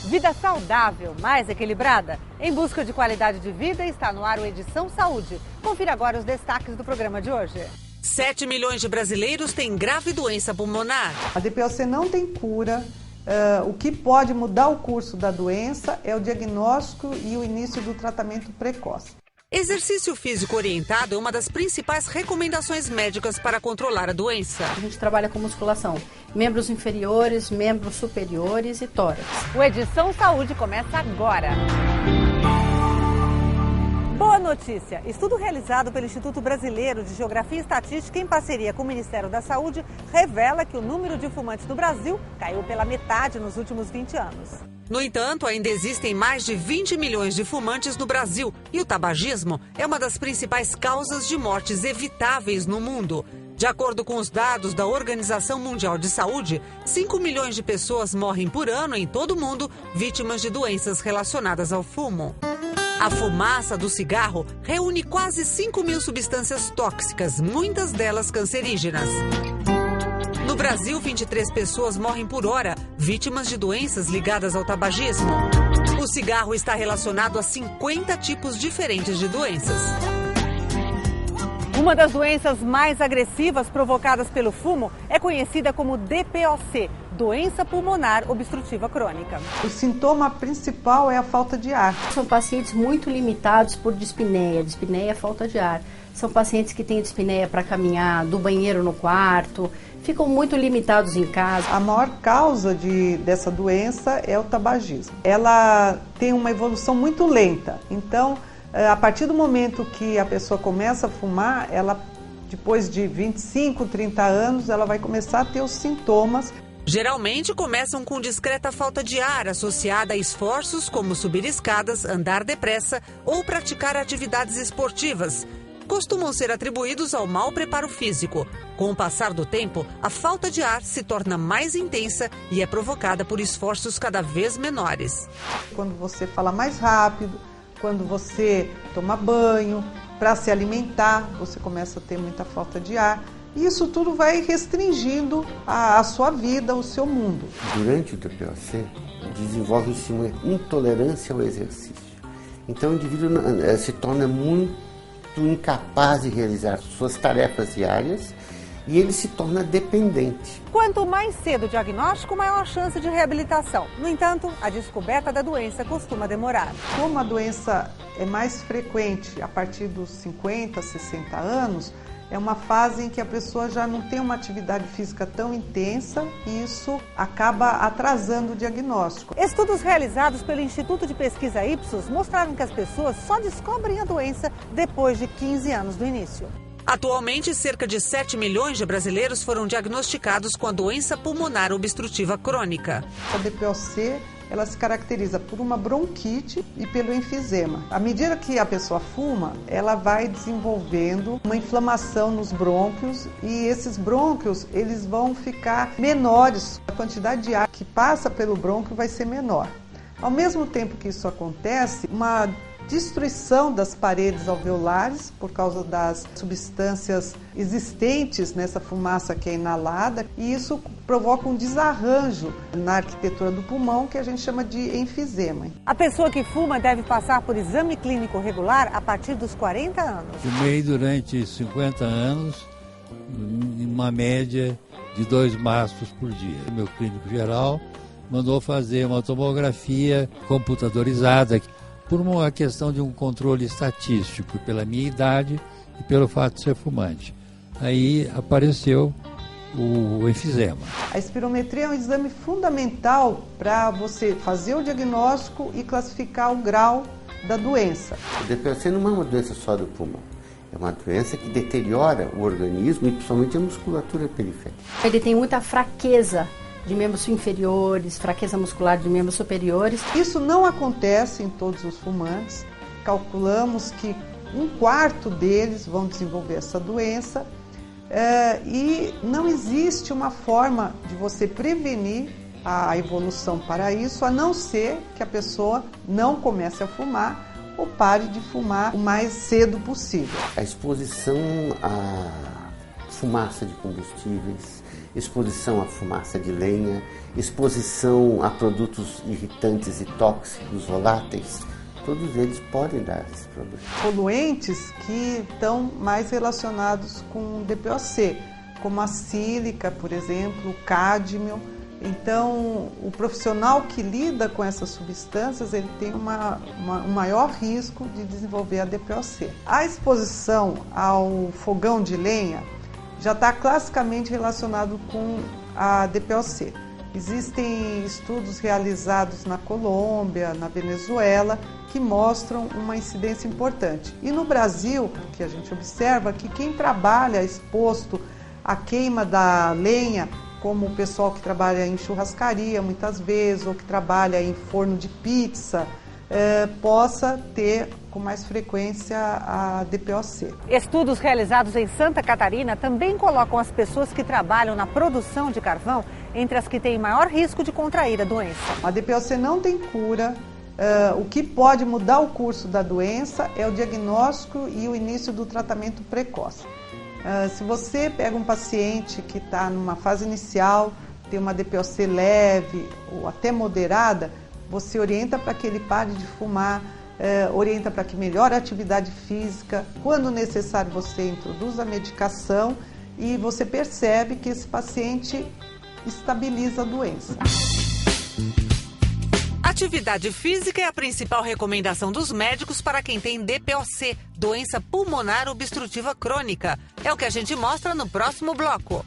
Vida saudável, mais equilibrada. Em busca de qualidade de vida, está no ar o Edição Saúde. Confira agora os destaques do programa de hoje. 7 milhões de brasileiros têm grave doença pulmonar. A DPOC não tem cura. O que pode mudar o curso da doença é o diagnóstico e o início do tratamento precoce. Exercício físico orientado é uma das principais recomendações médicas para controlar a doença. A gente trabalha com musculação, membros inferiores, membros superiores e tórax. O Edição Saúde começa agora. Boa notícia! Estudo realizado pelo Instituto Brasileiro de Geografia e Estatística em parceria com o Ministério da Saúde revela que o número de fumantes no Brasil caiu pela metade nos últimos 20 anos. No entanto, ainda existem mais de 20 milhões de fumantes no Brasil e o tabagismo é uma das principais causas de mortes evitáveis no mundo. De acordo com os dados da Organização Mundial de Saúde, 5 milhões de pessoas morrem por ano em todo o mundo vítimas de doenças relacionadas ao fumo. A fumaça do cigarro reúne quase 5 mil substâncias tóxicas, muitas delas cancerígenas. No Brasil, 23 pessoas morrem por hora, vítimas de doenças ligadas ao tabagismo. O cigarro está relacionado a 50 tipos diferentes de doenças. Uma das doenças mais agressivas provocadas pelo fumo é conhecida como DPOC, doença pulmonar obstrutiva crônica. O sintoma principal é a falta de ar. São pacientes muito limitados por dispneia. Dispneia é falta de ar. São pacientes que têm dispneia para caminhar do banheiro no quarto, ficam muito limitados em casa. A maior causa dessa doença é o tabagismo. Ela tem uma evolução muito lenta, então a partir do momento que a pessoa começa a fumar, ela, depois de 25, 30 anos, ela vai começar a ter os sintomas. Geralmente começam com discreta falta de ar associada a esforços como subir escadas, andar depressa ou praticar atividades esportivas. Costumam ser atribuídos ao mau preparo físico. Com o passar do tempo, a falta de ar se torna mais intensa e é provocada por esforços cada vez menores. Quando você fala mais rápido, quando você toma banho, para se alimentar, você começa a ter muita falta de ar. E isso tudo vai restringindo a sua vida, o seu mundo. Durante o DPOC, desenvolve-se uma intolerância ao exercício. Então o indivíduo se torna muito incapaz de realizar suas tarefas diárias e ele se torna dependente. Quanto mais cedo o diagnóstico, maior a chance de reabilitação. No entanto, a descoberta da doença costuma demorar. Como a doença é mais frequente a partir dos 50, 60 anos, é uma fase em que a pessoa já não tem uma atividade física tão intensa e isso acaba atrasando o diagnóstico. Estudos realizados pelo Instituto de Pesquisa Ipsos mostraram que as pessoas só descobrem a doença depois de 15 anos do início. Atualmente, cerca de 7 milhões de brasileiros foram diagnosticados com a doença pulmonar obstrutiva crônica. A DPOC, ela se caracteriza por uma bronquite e pelo enfisema. À medida que a pessoa fuma, ela vai desenvolvendo uma inflamação nos brônquios e esses brônquios eles vão ficar menores. A quantidade de ar que passa pelo brônquio vai ser menor. Ao mesmo tempo que isso acontece, uma destruição das paredes alveolares por causa das substâncias existentes nessa fumaça que é inalada e isso provoca um desarranjo na arquitetura do pulmão que a gente chama de enfisema. A pessoa que fuma deve passar por exame clínico regular a partir dos 40 anos. Fumei durante 50 anos, em uma média de 2 maços por dia. O meu clínico geral mandou fazer uma tomografia computadorizada por uma questão de um controle estatístico, pela minha idade e pelo fato de ser fumante. Aí apareceu o enfisema. A espirometria é um exame fundamental para você fazer o diagnóstico e classificar o grau da doença. O DPOC não é uma doença só do pulmão. É uma doença que deteriora o organismo e principalmente a musculatura periférica. Ele tem muita fraqueza de membros inferiores, fraqueza muscular de membros superiores. Isso não acontece em todos os fumantes. Calculamos que 1/4 deles vão desenvolver essa doença e não existe uma forma de você prevenir a evolução para isso, a não ser que a pessoa não comece a fumar ou pare de fumar o mais cedo possível. A exposição a fumaça de combustíveis, exposição à fumaça de lenha, exposição a produtos irritantes e tóxicos, voláteis, todos eles podem dar esse problema. Poluentes que estão mais relacionados com DPOC, como a sílica, por exemplo, o cádmio. Então, o profissional que lida com essas substâncias, ele tem um maior risco de desenvolver a DPOC. A exposição ao fogão de lenha já está classicamente relacionado com a DPOC. Existem estudos realizados na Colômbia, na Venezuela, que mostram uma incidência importante. E no Brasil, o que a gente observa é que quem trabalha exposto à queima da lenha, como o pessoal que trabalha em churrascaria muitas vezes, ou que trabalha em forno de pizza, possa ter com mais frequência a DPOC. Estudos realizados em Santa Catarina também colocam as pessoas que trabalham na produção de carvão entre as que têm maior risco de contrair a doença. A DPOC não tem cura. O que pode mudar o curso da doença é o diagnóstico e o início do tratamento precoce. Se você pega um paciente que está numa fase inicial, tem uma DPOC leve ou até moderada, você orienta para que ele pare de fumar, orienta para que melhore a atividade física. Quando necessário, você introduz a medicação e você percebe que esse paciente estabiliza a doença. Atividade física é a principal recomendação dos médicos para quem tem DPOC, doença pulmonar obstrutiva crônica. É o que a gente mostra no próximo bloco.